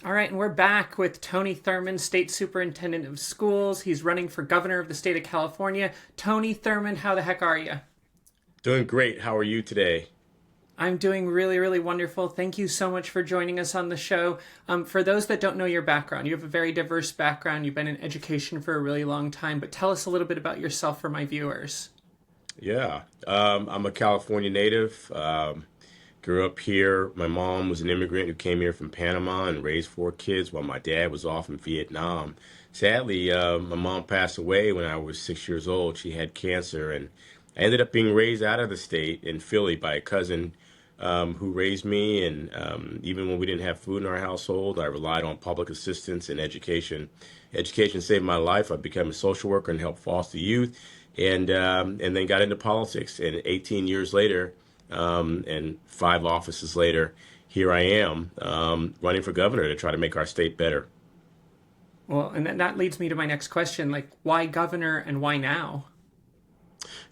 All right, and we're back with Tony Thurmond, State Superintendent of Schools. He's running for governor of the state of California. Tony Thurmond, how the heck are you? Doing great. How are you today? I'm doing really, really wonderful. Thank you so much for joining us on the show. For those that don't know your background, you have a very diverse background. You've been in education for a really long time, but tell us a little bit about yourself for my viewers. Yeah, I'm a California native. Grew up here. My mom was an immigrant who came here from Panama and raised four kids while my dad was off in Vietnam. Sadly, my mom passed away when I was 6 years old. She had cancer, and I ended up being raised out of the state in Philly by a cousin who raised me. And even when we didn't have food in our household, I relied on public assistance and education. Education saved my life. I became a social worker and helped foster youth, and then got into politics. And 18 years later, and five offices later, here I am running for governor to try to make our state better. Well, and that leads me to my next question, like, why governor and why now?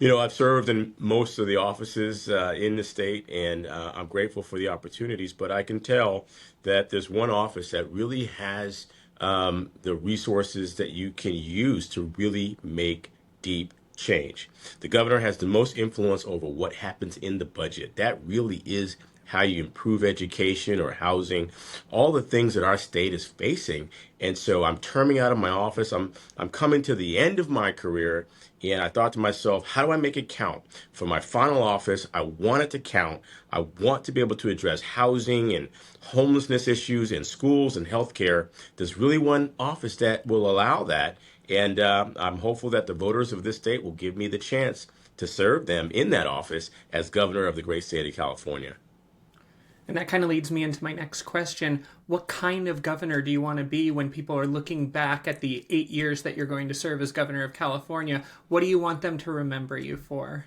I've served in most of the offices in the state, and I'm grateful for the opportunities. But I can tell that there's one office that really has the resources that you can use to really make deep change. The governor has the most influence over what happens in the budget. That really is how you improve education or housing, all the things that our state is facing. And so I'm terming out of my office. I'm coming to the end of my career, and I thought to myself, how do I make it count? For my final office, I want it to count. I want to be able to address housing and homelessness issues in schools and healthcare. There's really one office that will allow that. And I'm hopeful that the voters of this state will give me the chance to serve them in that office as governor of the great state of California. And that kind of leads me into my next question. What kind of governor do you want to be when people are looking back at the 8 years that you're going to serve as governor of California? What do you want them to remember you for?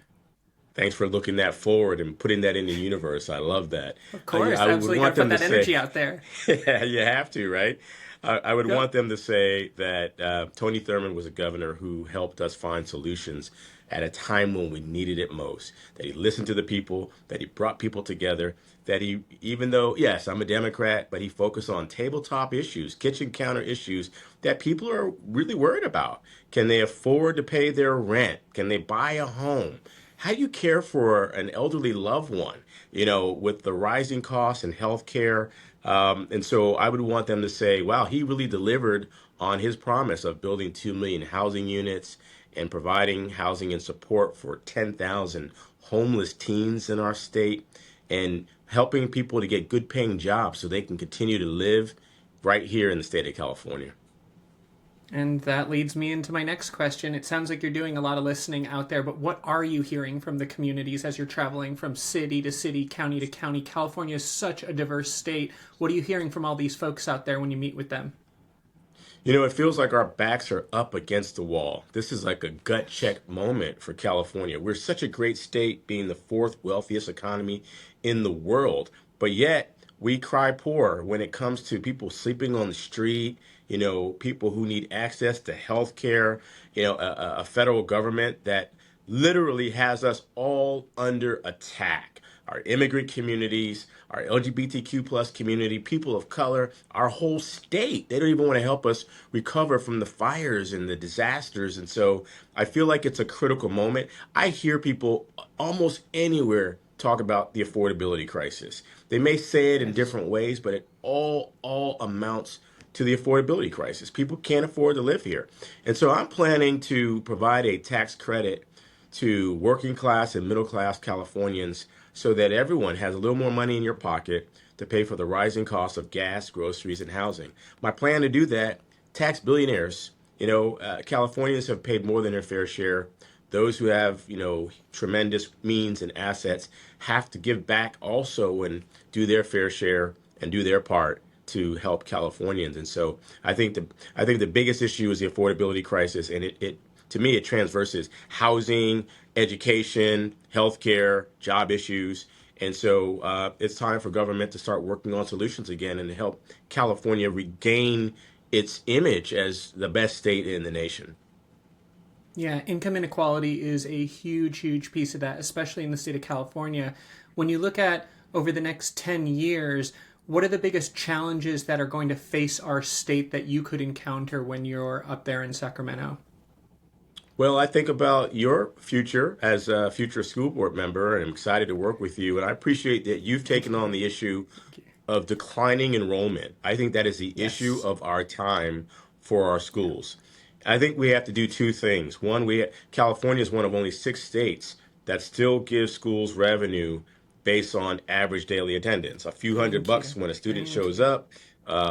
Thanks for looking that forward and putting that in the universe. I love that. Of course, I would absolutely got want to put them to that energy say, out there. yeah, you have to, right? I would Yep. want them to say that Tony Thurmond was a governor who helped us find solutions at a time when we needed it most. That he listened to the people, that he brought people together, that he, even though, yes, I'm a Democrat, but he focused on tabletop issues, kitchen counter issues that people are really worried about. Can they afford to pay their rent? Can they buy a home? How do you care for an elderly loved one, with the rising costs in healthcare? And so I would want them to say, wow, he really delivered on his promise of building 2 million housing units and providing housing and support for 10,000 homeless teens in our state and helping people to get good paying jobs so they can continue to live right here in the state of California. And that leads me into my next question. It sounds like you're doing a lot of listening out there, but what are you hearing from the communities as you're traveling from city to city, county to county? California is such a diverse state. What are you hearing from all these folks out there when you meet with them? It feels like our backs are up against the wall. This is like a gut check moment for California. We're such a great state, being the fourth wealthiest economy in the world, but yet we cry poor when it comes to people sleeping on the street, people who need access to health care, a federal government that literally has us all under attack. Our immigrant communities, our LGBTQ plus community, people of color, our whole state. They don't even want to help us recover from the fires and the disasters. And so I feel like it's a critical moment. I hear people almost anywhere talk about the affordability crisis. They may say it in different ways, but it all amounts to the affordability crisis. People can't afford to live here. And so I'm planning to provide a tax credit to working class and middle class Californians so that everyone has a little more money in your pocket to pay for the rising costs of gas, groceries, and housing. My plan to do that, tax billionaires. Californians have paid more than their fair share. Those who have, tremendous means and assets have to give back also and do their fair share and do their part to help Californians. And so I think the biggest issue is the affordability crisis, and it to me it transverses housing, education, healthcare, job issues. And so it's time for government to start working on solutions again and to help California regain its image as the best state in the nation. Yeah, income inequality is a huge, huge piece of that, especially in the state of California. When you look at over the next 10 years, what are the biggest challenges that are going to face our state that you could encounter when you're up there in Sacramento? Well, I think about your future as a future school board member, and I'm excited to work with you. And I appreciate that you've Thank taken you. on the issue Thank you. of declining enrollment. I think that is the issue Yes. of our time for our schools. I think we have to do two things. One, California is one of only 6 states that still gives schools revenue based on average daily attendance. A few hundred Thank you. bucks when a student Thank shows you. up,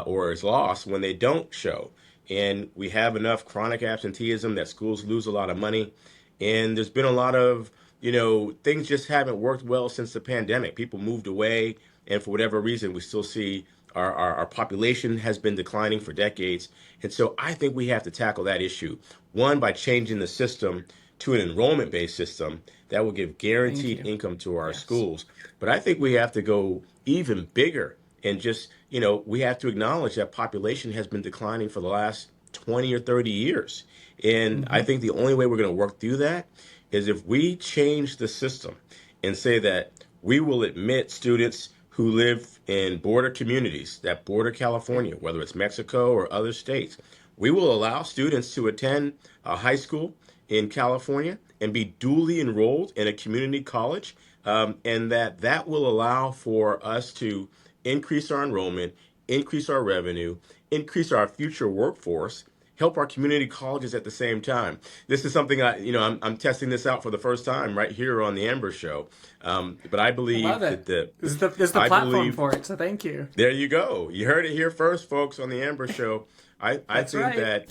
or is lost when they don't show. And we have enough chronic absenteeism that schools lose a lot of money. And there's been a lot of, things just haven't worked well since the pandemic. People moved away, and for whatever reason, we still see our population has been declining for decades. And so I think we have to tackle that issue. One, by changing the system to an enrollment based system that will give Thank guaranteed you. income to our Yes. schools. But I think we have to go even bigger and just, we have to acknowledge that population has been declining for the last 20 or 30 years. And I Mm-hmm. think the only way we're going to work through that is if we change the system and say that we will admit students who live in border communities that border Yep. California, whether it's Mexico or other states. We will allow students to attend a high school in California and be duly enrolled in a community college, and that will allow for us to increase our enrollment, increase our revenue, increase our future workforce, help our community colleges at the same time. This is something I'm testing this out for the first time right here on the Amber Show. But I I love believe that it. This is the I platform believe for it, so thank you. there you go. You heard it here first, folks, on the Amber Show. I That's think right. that,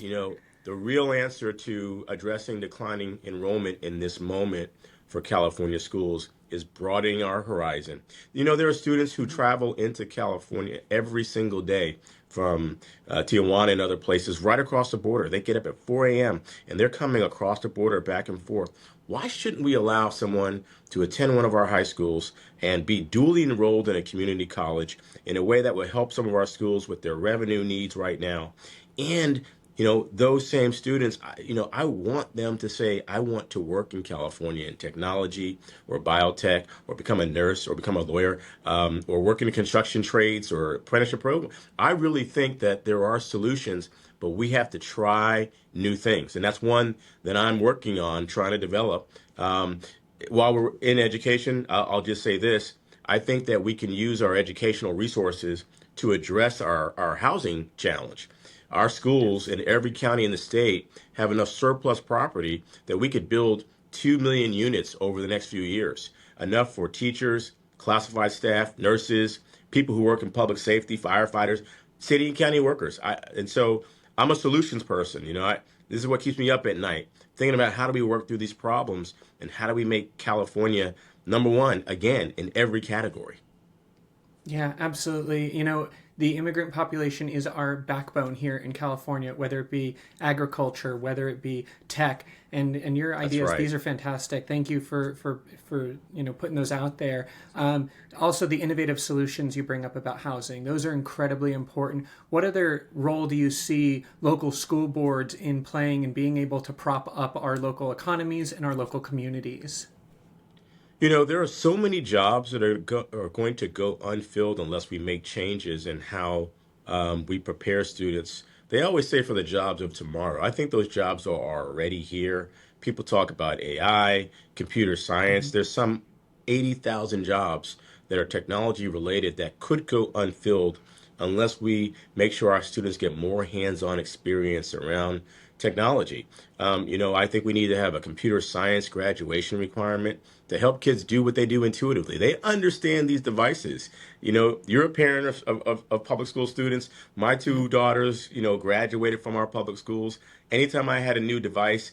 the real answer to addressing declining enrollment in this moment for California schools is broadening our horizon. There are students who Mhm. travel into California every single day from Tijuana and other places right across the border. They get up at 4 a.m. and they're coming across the border back and forth. Why shouldn't we allow someone to attend one of our high schools and be duly enrolled in a community college in a way that will help some of our schools with their revenue needs right now? And those same students, I want them to say, I want to work in California in technology or biotech or become a nurse or become a lawyer, or work in the construction trades or apprenticeship program. I really think that there are solutions, but we have to try new things. And that's one that I'm working on trying to develop. While we're in education, I'll just say this. I think that we can use our educational resources to address our housing challenge. Our schools Yes. in every county in the state have enough surplus property that we could build 2 million units over the next few years. Enough for teachers, classified staff, nurses, people who work in public safety, firefighters, city and county workers. And so I'm a solutions person. This is what keeps me up at night, thinking about how do we work through these problems and how do we make California number one again in every category. Yeah, absolutely. The immigrant population is our backbone here in California, whether it be agriculture, whether it be tech, and your That's ideas. right. These are fantastic. Thank you for putting those out there. Also, the innovative solutions you bring up about housing; those are incredibly important. What other role do you see local school boards in playing and being able to prop up our local economies and our local communities? There are so many jobs that are going to go unfilled unless we make changes in how we prepare students. They always say for the jobs of tomorrow. I think those jobs are already here. People talk about AI, computer science. Hmm. There's some 80,000 jobs that are technology related that could go unfilled unless we make sure our students get more hands-on experience around technology. I think we need to have a computer science graduation requirement to help kids do what they do intuitively. They understand these devices. You're a parent of public school students. My Yep. two daughters, graduated from our public schools. Anytime I had a new device,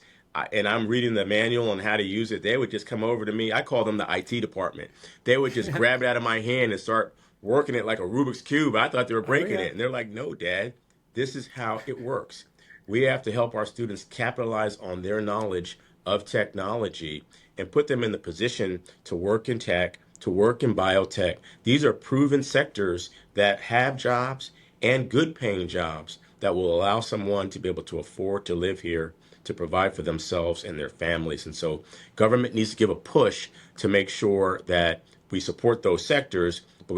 and I'm reading the manual on how to use it, they would just come over to me. I call them the IT department. They would just grab it out of my hand and start working it like a Rubik's Cube. I thought they were Oh breaking yeah. it. And they're like, no, Dad, this is how it works. We have to help our students capitalize on their knowledge of technology and put them in the position to work in tech, to work in biotech. These are proven sectors that have jobs and good paying jobs that will allow someone to be able to afford to live here, to provide for themselves and their families. And so government needs to give a push to make sure that we support those sectors, but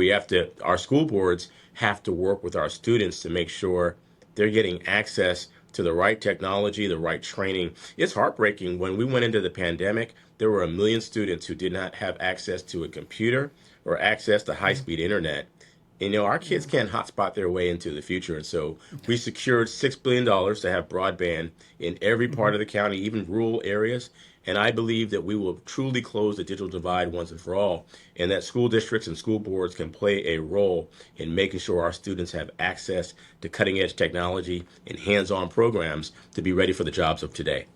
our school boards have to work with our students to make sure they're getting access to the right technology, the right training. It's heartbreaking. When we went into the pandemic, there were 1 million students who did not have access to a computer or access to high-speed internet. And, our kids can't hotspot their way into the future. And so we secured $6 billion to have broadband in every part of the county, even rural areas. And I believe that we will truly close the digital divide once and for all, and that school districts and school boards can play a role in making sure our students have access to cutting edge technology and hands-on programs to be ready for the jobs of today.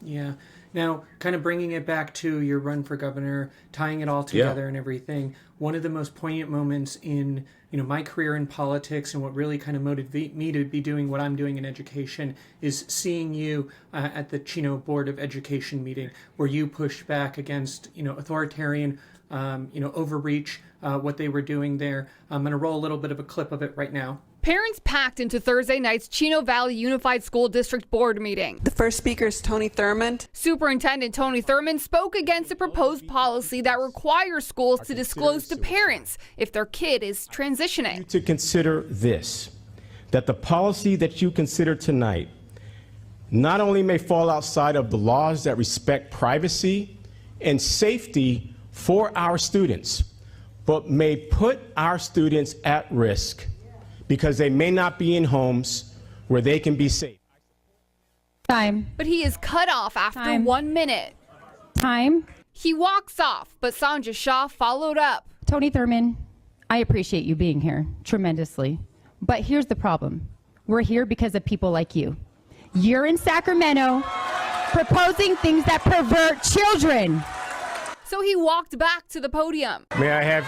Yeah. Now, kind of bringing it back to your run for governor, tying it all together and everything, one of the most poignant moments in my career in politics and what really kind of motivated me to be doing what I'm doing in education is seeing you at the Chino Board of Education meeting, where you pushed back against authoritarian overreach, what they were doing there. I'm going to roll a little bit of a clip of it right now. Parents packed into Thursday night's Chino Valley Unified School District Board meeting. The first speaker is Tony Thurmond. Superintendent Tony Thurmond spoke against a proposed policy that requires schools to disclose to parents if their kid is transitioning. To consider this, that the policy that you consider tonight not only may fall outside of the laws that respect privacy and safety for our students, but may put our students at risk because they may not be in homes where they can be safe. Time. But he is cut off after 1 minute. Time. He walks off, but Sanja Shah followed up. Tony Thurmond, I appreciate you being here tremendously. But here's the problem. We're here because of people like you. You're in Sacramento proposing things that pervert children. So he walked back to the podium. May I have,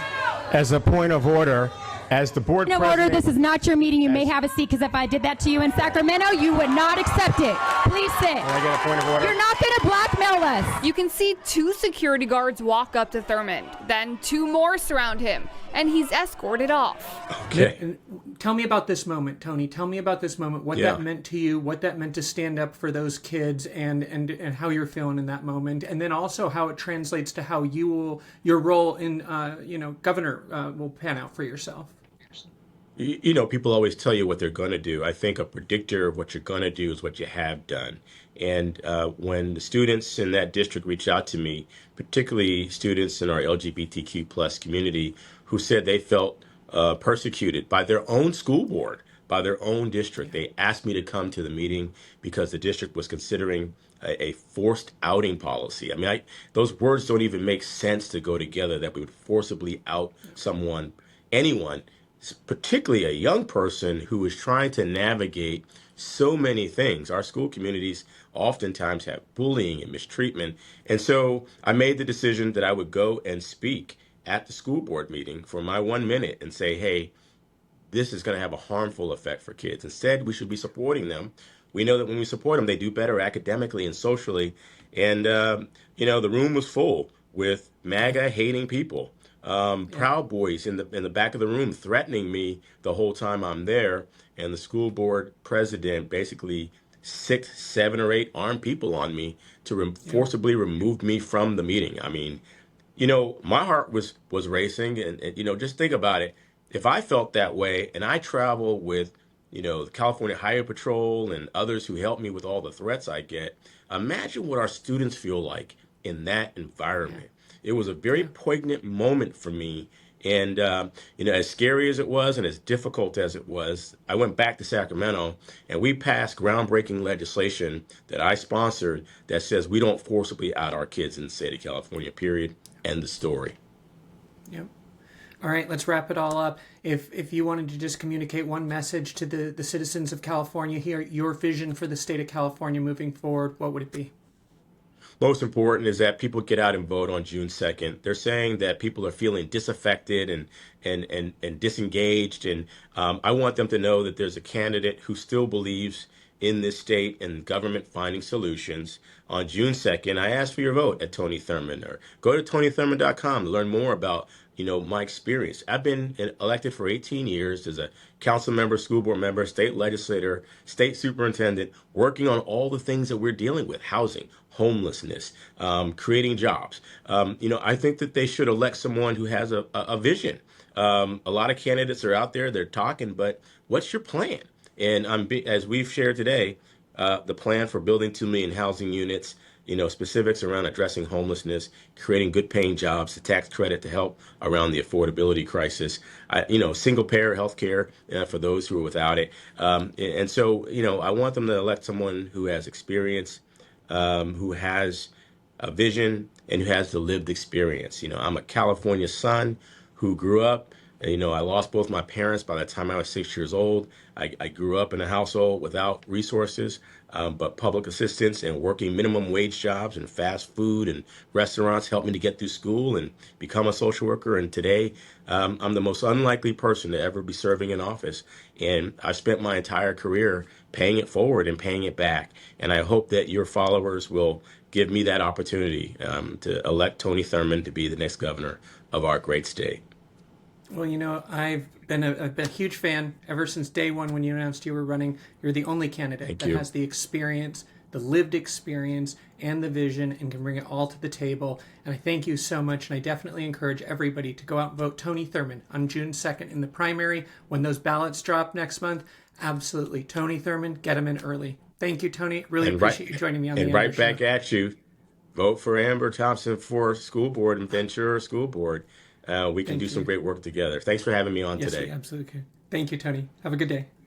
as a point of order, as the board Point of president... order, this is not your meeting. You may have a seat, because if I did that to you in Sacramento, you would not accept it. Please sit. Can I get a point of order? You're not going to blackmail us. You can see 2 security guards walk up to Thurmond. Then 2 more surround him, and he's escorted off. Okay. And tell me about this moment, Tony. Tell me about this moment, what that meant to you, what that meant to stand up for those kids, and how you're feeling in that moment, and then also how it translates to how your role in governor will pan out for yourself. People always tell you what they're going to do. I think a predictor of what you're going to do is what you have done. And when the students in that district reach out to me, particularly students in our LGBTQ plus community who said they felt persecuted by their own school board, by their own district, they asked me to come to the meeting because the district was considering a forced outing policy. I mean, those words don't even make sense to go together, that we would forcibly out someone, anyone, particularly a young person who is trying to navigate so many things. Our school communities oftentimes have bullying and mistreatment. And so I made the decision that I would go and speak at the school board meeting for my 1 minute and say, hey, this is going to have a harmful effect for kids. Instead, we should be supporting them. We know that when we support them, they do better academically and socially. And, the room was full with MAGA hating people. Proud Boys in the back of the room threatening me the whole time I'm there, and the school board president basically 6, 7, or 8 armed people on me to forcibly remove me from the meeting. I mean, my heart was racing, and just think about it. If I felt that way, and I travel with the California Highway Patrol and others who help me with all the threats I get, imagine what our students feel like in that environment. It was a very poignant moment for me. And, as scary as it was and as difficult as it was, I went back to Sacramento and we passed groundbreaking legislation that I sponsored that says we don't forcibly out our kids in the state of California, period. End the story. Yep. All right, let's wrap it all up. If you wanted to just communicate one message to the citizens of California here, your vision for the state of California moving forward, what would it be? Most important is that people get out and vote on June 2nd. They're saying that people are feeling disaffected and disengaged. And I want them to know that there's a candidate who still believes in this state and government finding solutions. On June 2nd, I ask for your vote at Tony Thurmond, or go to TonyThurmond.com to learn more about my experience. I've been elected for 18 years as a council member, school board member, state legislator, state superintendent, working on all the things that we're dealing with: housing, homelessness, creating jobs. I think that they should elect someone who has a vision, A lot of candidates are out there, they're talking, but what's your plan? And as we've shared today, the plan for building 2 million housing units, specifics around addressing homelessness, creating good paying jobs, the tax credit to help around the affordability crisis, single payer health care for those who are without it. And so, I want them to elect someone who has experience, who has a vision, and who has the lived experience. I'm a California son who grew up. I lost both my parents by the time I was 6 years old. I grew up in a household without resources, but public assistance and working minimum wage jobs and fast food and restaurants helped me to get through school and become a social worker. And today, I'm the most unlikely person to ever be serving in office. And I've spent my entire career paying it forward and paying it back. And I hope that your followers will give me that opportunity to elect Tony Thurmond to be the next governor of our great state. Well, I've been a huge fan ever since day one when you announced you were running. You're the only candidate that has the experience, the lived experience, and the vision, and can bring it all to the table. And I thank you so much, and I definitely encourage everybody to go out and vote Tony Thurmond on June 2nd in the primary when those ballots drop next month. Absolutely. Tony Thurmond, get him in early. Thank you, Tony. Really appreciate you joining me on the And Amber right back Show. at you. Vote for Amber Thompson for school board and Ventura School Board. We can do some great work together. Thanks for having me on today. Yes, we absolutely can. Thank you, Tony. Have a good day.